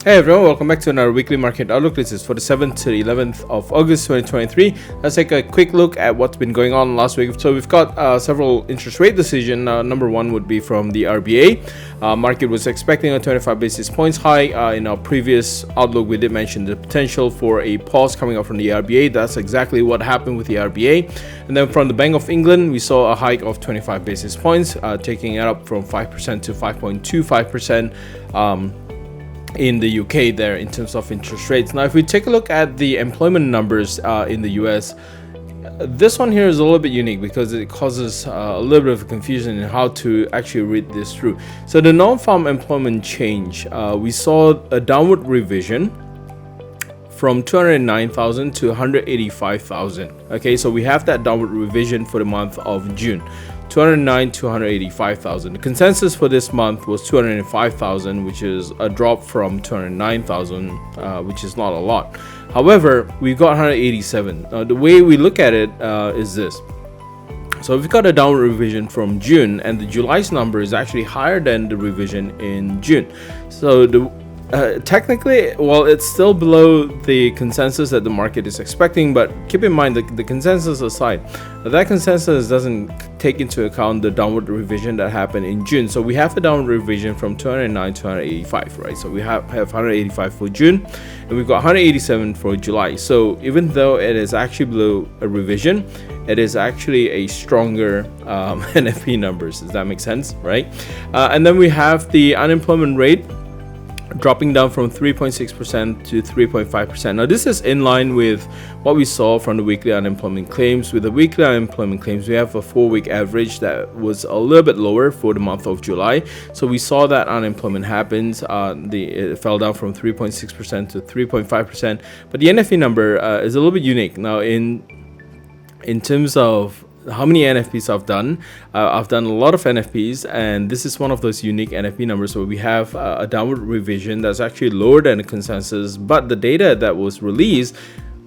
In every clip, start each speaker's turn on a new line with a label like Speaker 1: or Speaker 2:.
Speaker 1: Hey everyone, welcome back to another weekly market outlook. This is for the 7th to the 11th of August 2023. Let's take a quick look at what's been going on last week. So we've got several interest rate decisions. Number one would be from the RBA. Market was expecting a 25 basis points hike. In our previous outlook, we did mention the potential for a pause coming up from the RBA. That's exactly what happened with the RBA. And then from the Bank of England, we saw a hike of 25 basis points, taking it up from 5% to 5.25%. In the UK there in terms of interest rates. Now, if we take a look at the employment numbers in the US, this one here is a little bit unique because it causes a little bit of confusion in how to actually read this through. So the non-farm employment change, we saw a downward revision from 209,000 to 185,000. Okay, so we have that downward revision for the month of June. 209 to 185,000. The consensus for this month was 205,000, which is a drop from 209,000, which is not a lot. However, we've got 187. Now, the way we look at it is this. So we've got a downward revision from June, and the July's number is actually higher than the revision in June. So technically, well, it's still below the consensus that the market is expecting, but keep in mind the consensus aside, that consensus doesn't take into account the downward revision that happened in June. So we have a downward revision from 209 to 185, right? So we have 185 for June, and we've got 187 for July. So even though it is actually below a revision, it is actually a stronger NFP numbers. Does that make sense, right? And then we have the unemployment rate dropping down from 3.6% to 3.5%. Now, this is in line with what we saw from the weekly unemployment claims. With the weekly unemployment claims, we have a 4-week average that was a little bit lower for the month of July. So we saw that unemployment happens. It fell down from 3.6% to 3.5%. But the NFP number is a little bit unique. Now, in terms of how many NFPs I've done a lot of NFPs, and this is one of those unique NFP numbers where we have a downward revision that's actually lower than the consensus, but the data that was released,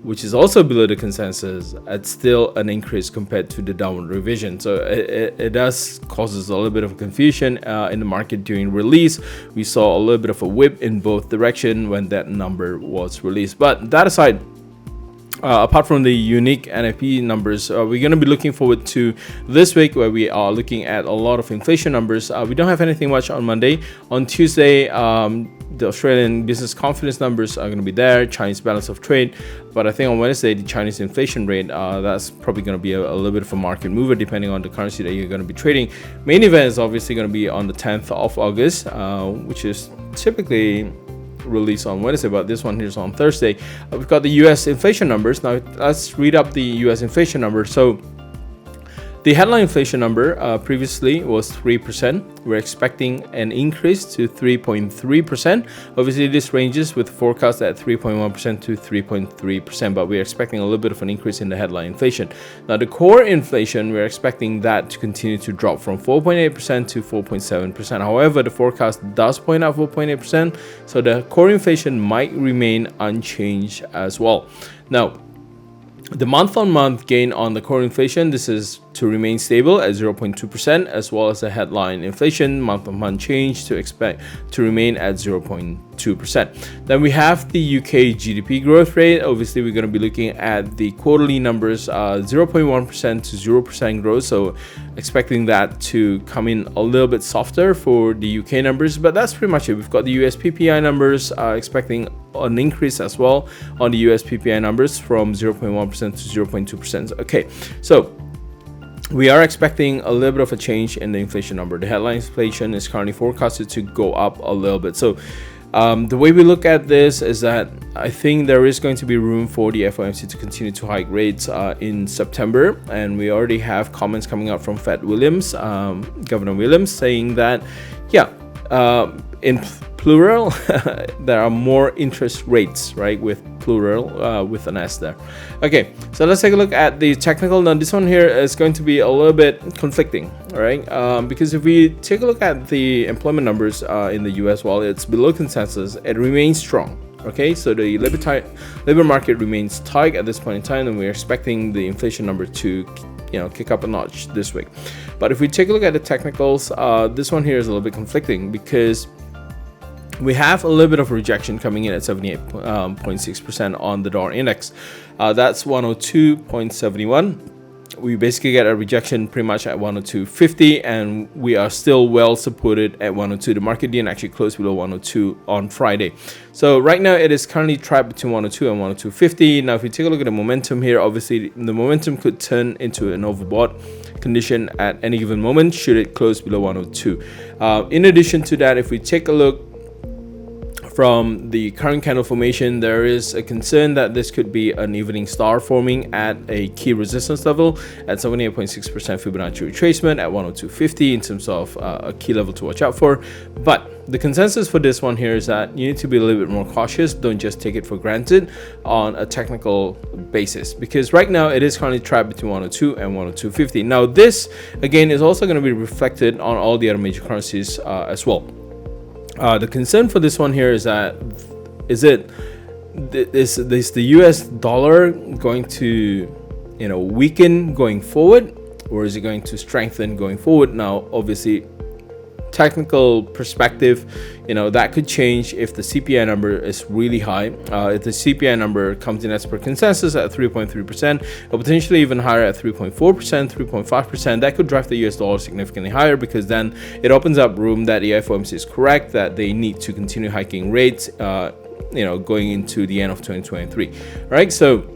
Speaker 1: which is also below the consensus, it's still an increase compared to the downward revision. So it does causes a little bit of confusion in the market during release. We saw a little bit of a whip in both direction when that number was released. But that aside, apart from the unique NFP numbers, we're going to be looking forward to this week where we are looking at a lot of inflation numbers. We don't have anything much on Monday. On Tuesday, the Australian business confidence numbers are going to be there, Chinese balance of trade. But I think on Wednesday, the Chinese inflation rate, that's probably going to be a little bit of a market mover depending on the currency that you're going to be trading. Main event is obviously going to be on the 10th of August, which is typically release on Wednesday, but this one here is on Thursday. We've got the US inflation numbers. Now let's read up the US inflation numbers. So the headline inflation number previously was 3%. We're expecting an increase to 3.3%. Obviously, this ranges with forecast at 3.1% to 3.3%, but we're expecting a little bit of an increase in the headline inflation. Now, the core inflation, we're expecting that to continue to drop from 4.8% to 4.7%. However, the forecast does point out 4.8%, so the core inflation might remain unchanged as well. Now, the month-on-month gain on the core inflation, this is to remain stable at 0.2%, as well as the headline inflation month-on-month change to expect to remain at 0.2%. Then we have the UK GDP growth rate. Obviously, we're going to be looking at the quarterly numbers, 0.1% to 0% growth. So expecting that to come in a little bit softer for the UK numbers, but that's pretty much it. We've got the US PPI numbers, expecting an increase as well on the US PPI numbers from 0.1% to 0.2%. Okay, so we are expecting a little bit of a change in the inflation number. The headline inflation is currently forecasted to go up a little bit. So the way we look at this is that I think there is going to be room for the FOMC to continue to hike rates in September, and we already have comments coming out from Governor Williams, saying that, in plural, there are more interest rates, right, with plural with an S there. Okay, so let's take a look at the technical. Now this one here is going to be a little bit conflicting, all right? Because if we take a look at the employment numbers in the US, while it's below consensus, it remains strong. Okay, so the labor market remains tight at this point in time, and we're expecting the inflation number to kick up a notch this week. But if we take a look at the technicals, this one here is a little bit conflicting because we have a little bit of rejection coming in at 78.6% on the dollar index. That's 102.71. We basically get a rejection pretty much at 102.50, and we are still well supported at 102. The market didn't actually close below 102 on Friday. So right now it is currently trapped between 102 and 102.50. Now if we take a look at the momentum here, obviously the momentum could turn into an overbought condition at any given moment should it close below 102. In addition to that, if we take a look from the current candle formation, there is a concern that this could be an evening star forming at a key resistance level at 78.6% Fibonacci retracement at 102.50 in terms of a key level to watch out for. But the consensus for this one here is that you need to be a little bit more cautious. Don't just take it for granted on a technical basis, because right now it is currently trapped between 102 and 102.50. Now this again is also going to be reflected on all the other major currencies as well. The concern for this one here is that is the US dollar going to weaken going forward, or is it going to strengthen going forward? Now obviously technical perspective, that could change if the CPI number is really high. If the CPI number comes in as per consensus at 3.3%, or potentially even higher at 3.4%, 3.5%, that could drive the US dollar significantly higher, because then it opens up room that the FOMC is correct that they need to continue hiking rates, going into the end of 2023. Right? So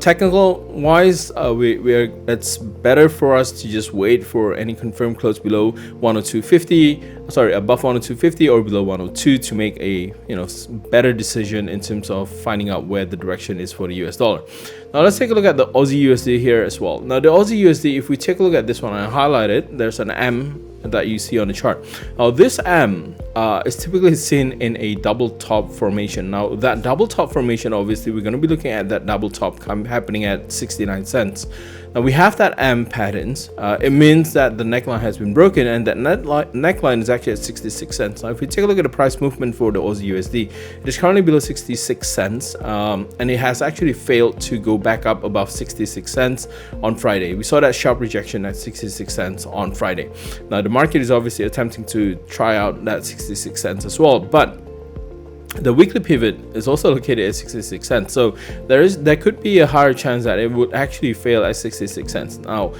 Speaker 1: technical wise, it's better for us to just wait for any confirmed close below 102.50, above 102.50 or below 102 to make a better decision in terms of finding out where the direction is for the US dollar. Now let's take a look at the Aussie USD here as well. Now the Aussie USD, if we take a look at this one, I highlighted, there's an M that you see on the chart. Now this M is typically seen in a double top formation. Now that double top formation, obviously we're going to be looking at that double top happening at 69 cents. Now we have that M patterns. It means that the neckline has been broken, and that neckline is actually at 66 cents. Now if we take a look at the price movement for the Aussie USD, it is currently below 66 cents, and it has actually failed to go back up above 66 cents on Friday. We saw that sharp rejection at 66 cents on Friday. Now the market is obviously attempting to try out that 66 cents as well, but the weekly pivot is also located at 66 cents, so there could be a higher chance that it would actually fail at 66 cents. Now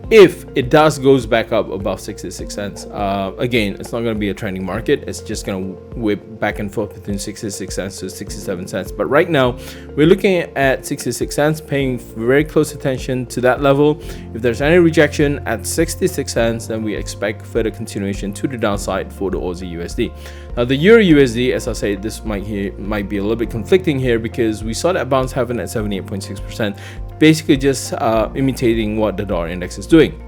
Speaker 1: if it goes back up above 66 cents, again, it's not going to be a trending market. It's just going to whip back and forth between 66 cents to 67 cents. But right now, we're looking at 66 cents, paying very close attention to that level. If there's any rejection at 66 cents, then we expect further continuation to the downside for the Aussie USD. Now, the Euro USD, as I say, this might be a little bit conflicting here, because we saw that bounce happen at 78.6%, basically just imitating what the dollar index is doing.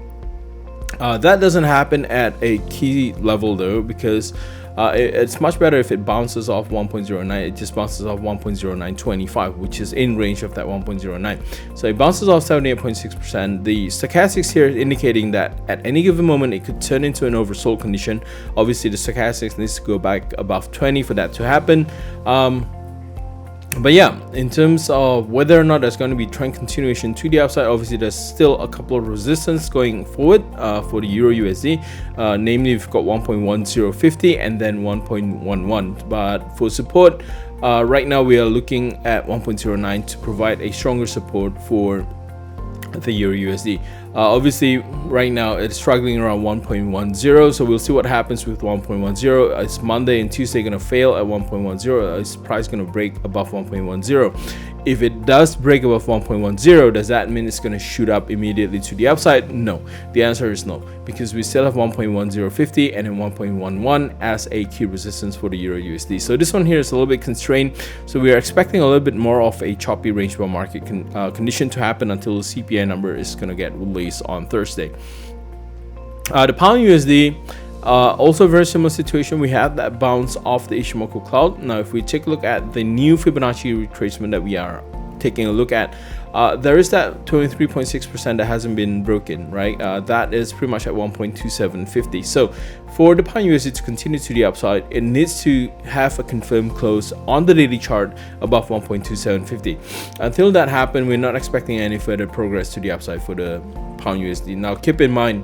Speaker 1: That doesn't happen at a key level though, because it's much better if it bounces off 1.09. It just bounces off 1.0925, which is in range of that 1.09. So it bounces off 78.6%. The stochastics here is indicating that at any given moment it could turn into an oversold condition. Obviously the stochastics needs to go back above 20 for that to happen. But yeah, in terms of whether or not there's going to be trend continuation to the upside, obviously there's still a couple of resistance going forward for the Euro USD. Namely, we've got 1.1050 and then 1.11. But for support, right now we are looking at 1.09 to provide a stronger support for the Euro USD. Obviously right now it's struggling around 1.10, so we'll see what happens with 1.10. It's Monday and Tuesday going to fail at 1.10. Is price going to break above 1.10? If it does break above 1.10, does that mean it's going to shoot up immediately to the upside? No. The answer is no, because we still have 1.1050 and then 1.11 as a key resistance for the Euro USD. So this one here is a little bit constrained. So we are expecting a little bit more of a choppy range bound market condition to happen until the CPI number is going to get released on Thursday. The pound USD, Also, very similar situation. We have that bounce off the Ishimoku cloud. Now, if we take a look at the new Fibonacci retracement that we are taking a look at, there is that 23.6% that hasn't been broken, right? That is pretty much at 1.2750. So for the pound USD to continue to the upside, it needs to have a confirmed close on the daily chart above 1.2750. Until that happens, we're not expecting any further progress to the upside for the pound USD. Now, keep in mind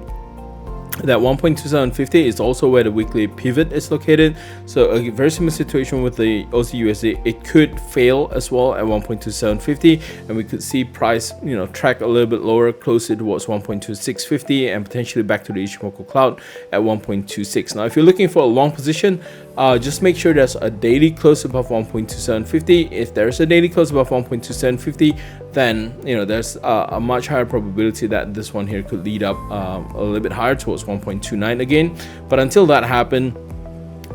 Speaker 1: that 1.2750 is also where the weekly pivot is located. So a very similar situation with the Aussie USD, it could fail as well at 1.2750, and we could see price, track a little bit lower, closer towards 1.2650, and potentially back to the Ishimoku cloud at 1.26. Now, if you're looking for a long position, just make sure there's a daily close above 1.2750. If there's a daily close above 1.2750, then there's a much higher probability that this one here could lead up a little bit higher towards 1.29 again. But until that happens,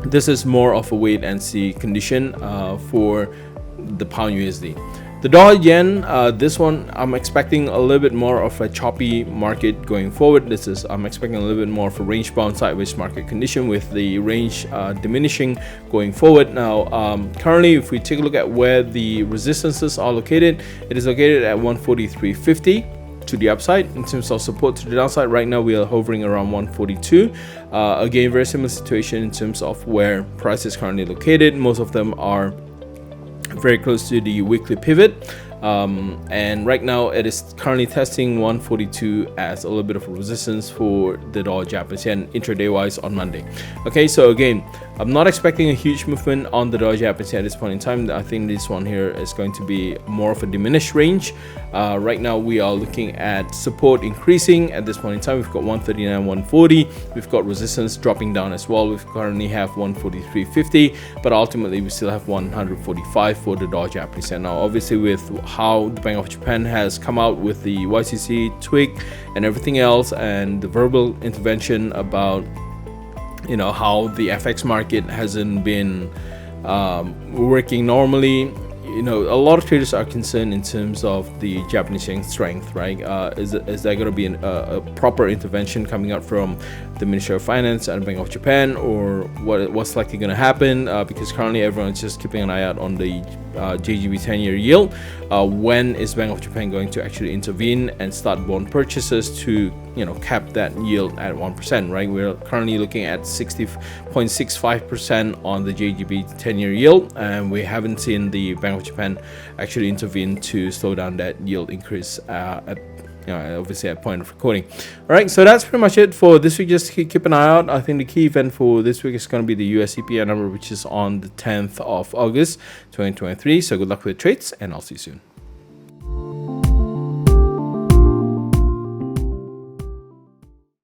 Speaker 1: this is more of a wait and see condition for the pound USD. The dollar yen, this one I'm expecting a little bit more of a choppy market going forward. I'm expecting a little bit more of a range bound sideways market condition with the range diminishing going forward. Now, currently, if we take a look at where the resistances are located, it is located at 143.50 to the upside. In terms of support to the downside, right now we are hovering around 142. Again, very similar situation in terms of where price is currently located. Most of them are very close to the weekly pivot, and right now it is currently testing 142 as a little bit of a resistance for the dollar Japanese yen intraday wise on Monday. Okay, so again, I'm not expecting a huge movement on the dollar Japanese yen at this point in time. I think this one here is going to be more of a diminished range. Right now we are looking at support increasing at this point in time. We've got 139, 140. We've got resistance dropping down as well. We currently have 143.50, but ultimately we still have 145 for the dollar Japanese yen. Now, obviously, with how the Bank of Japan has come out with the YCC tweak and everything else, and the verbal intervention about how the FX market hasn't been working normally, a lot of traders are concerned in terms of the Japanese yen strength, right? Is there going to be a proper intervention coming out from the Ministry of Finance and Bank of Japan, or what's likely going to happen? Because currently everyone's just keeping an eye out on the JGB 10-year yield. When is Bank of Japan going to actually intervene and start bond purchases to cap that yield at 1%, right? We're currently looking at 60.65% on the JGB 10-year yield, and we haven't seen the Bank of Japan actually intervene to slow down that yield increase obviously at point of recording. All right, so that's pretty much it for this week. Just keep an eye out. I think the key event for this week is going to be the US CPI number, which is on the 10th of August 2023. So good luck with the trades, and I'll see you soon.